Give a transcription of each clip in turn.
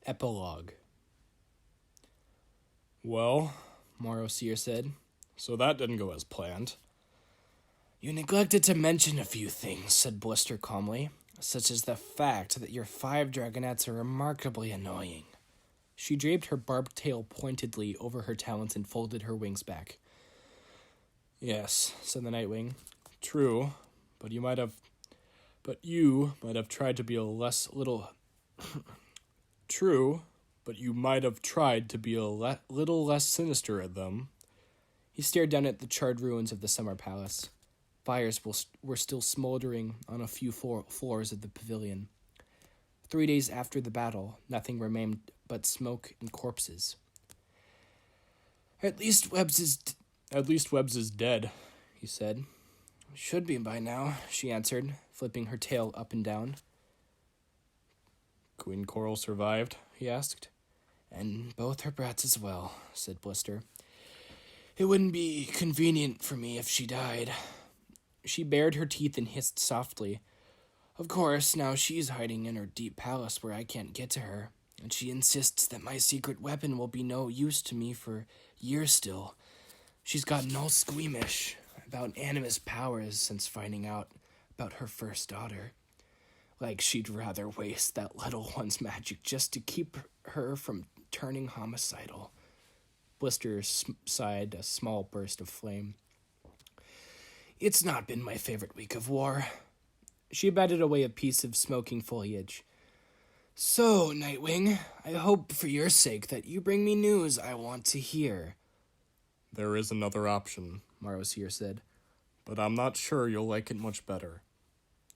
Epilogue. "Well," Morrow Seer said, "so that didn't go as planned." "You neglected to mention a few things," said Blister calmly, "such as the fact that your 5 dragonettes are remarkably annoying." She draped her barbed tail pointedly over her talons and folded her wings back. "Yes," said the Nightwing. "True, but you might have tried to be a little less sinister at them." He stared down at the charred ruins of the summer palace. Fires were still smoldering on a few floors of the pavilion. 3 days after the battle, nothing remained but smoke and corpses. At least Webbs is dead," he said. "Should be by now," she answered, flipping her tail up and down. "Queen Coral survived?" he asked. "And both her brats as well," said Blister. "It wouldn't be convenient for me if she died." She bared her teeth and hissed softly. "Of course, now she's hiding in her deep palace where I can't get to her, and she insists that my secret weapon will be no use to me for years still. She's gotten all squeamish about Animus powers since finding out about her first daughter. Like she'd rather waste that little one's magic just to keep her from turning homicidal." Blister sighed a small burst of flame. "It's not been my favorite week of war." She batted away a piece of smoking foliage. "So, Nightwing, I hope for your sake that you bring me news I want to hear." "There is another option," Morrow Seer said, "but I'm not sure you'll like it much better."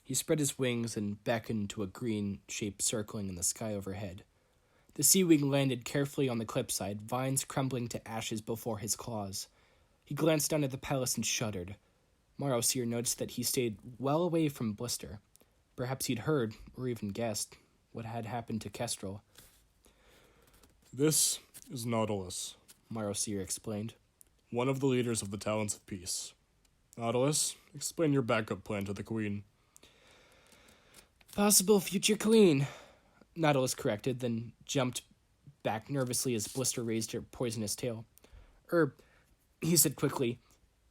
He spread his wings and beckoned to a green shape circling in the sky overhead. The sea wing landed carefully on the cliffside, vines crumbling to ashes before his claws. He glanced down at the palace and shuddered. Morrow Seer noticed that he stayed well away from Blister. Perhaps he'd heard, or even guessed, what had happened to Kestrel. "This is Nautilus," Morrow Seer explained. "one of the leaders of the Talons of Peace. Nautilus, explain your backup plan to the Queen." "Possible future queen," Nautilus corrected, then jumped back nervously as Blister raised her poisonous tail. He said quickly,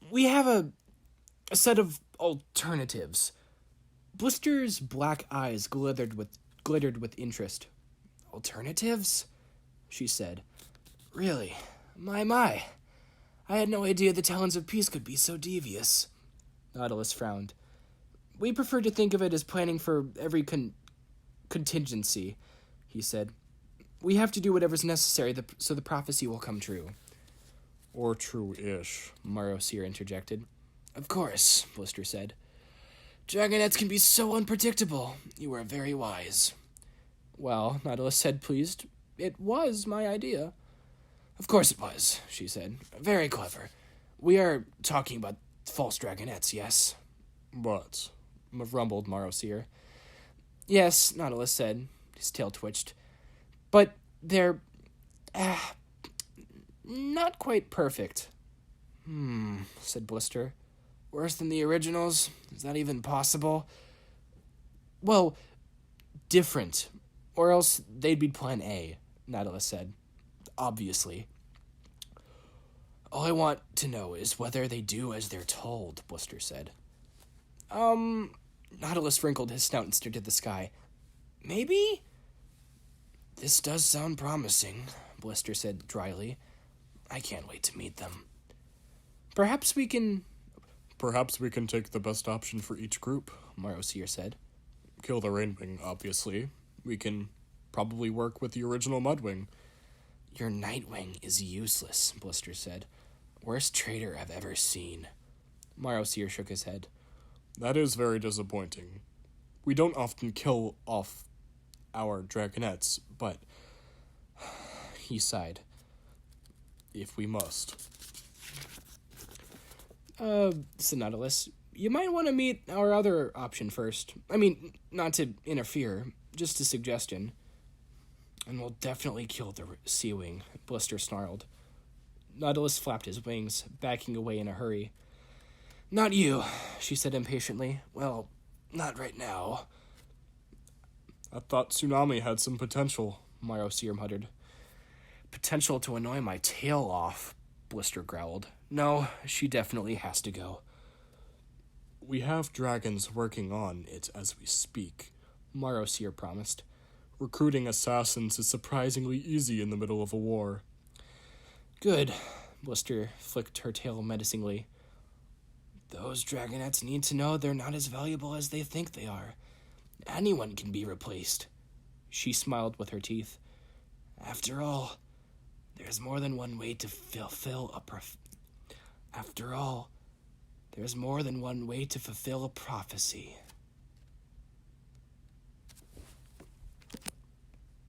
"We have a set of alternatives." Blister's black eyes glittered with interest. "Alternatives?" she said. "Really? My. I had no idea the Talons of Peace could be so devious." Nautilus frowned. "We prefer to think of it as planning for every contingency," he said. "We have to do whatever's necessary so the prophecy will come true." "Or true-ish," Morrow Seer interjected. "Of course," Blister said. "Dragonettes can be so unpredictable. You are very wise." "Well," Nautilus said, pleased, "it was my idea." "Of course it was," she said. "Very clever. We are talking about false dragonettes, yes?" "But," rumbled Morrow Seer. "Yes," Nautilus said. His tail twitched. "But they're not quite perfect." Said Blister. "Worse than the originals? Is that even possible?" "Well, different. Or else they'd be plan A," Nautilus said. "Obviously." "All I want to know is whether they do as they're told," Blister said. Nautilus wrinkled his snout and stared at the sky. "Maybe?" "This does sound promising," Blister said dryly. "I can't wait to meet them." Perhaps we can take the best option for each group," Morrow Seer said. "Kill the Rainwing, obviously. We can probably work with the original Mudwing." "Your Nightwing is useless," Blister said. "Worst traitor I've ever seen." Morrow Seer shook his head. "That is very disappointing. We don't often kill off our dragonettes, but," he sighed, "if we must." Said Nautilus, "you might want to meet our other option first. I mean, not to interfere, just a suggestion." "And we'll definitely kill the sea wing," Blister snarled. Nautilus flapped his wings, backing away in a hurry. "Not you," she said impatiently. "Well, not right now." "I thought Tsunami had some potential," Seer muttered. Potential to annoy my tail off, Blister growled. No, she definitely has to go. We have dragons working on it as we speak, Seer promised. Recruiting assassins is surprisingly easy in the middle of a war. Good, Blister flicked her tail menacingly. Those dragonettes need to know they're not as valuable as they think they are. Anyone can be replaced. She smiled with her teeth. After all, there's more than one way to fulfill a prophecy.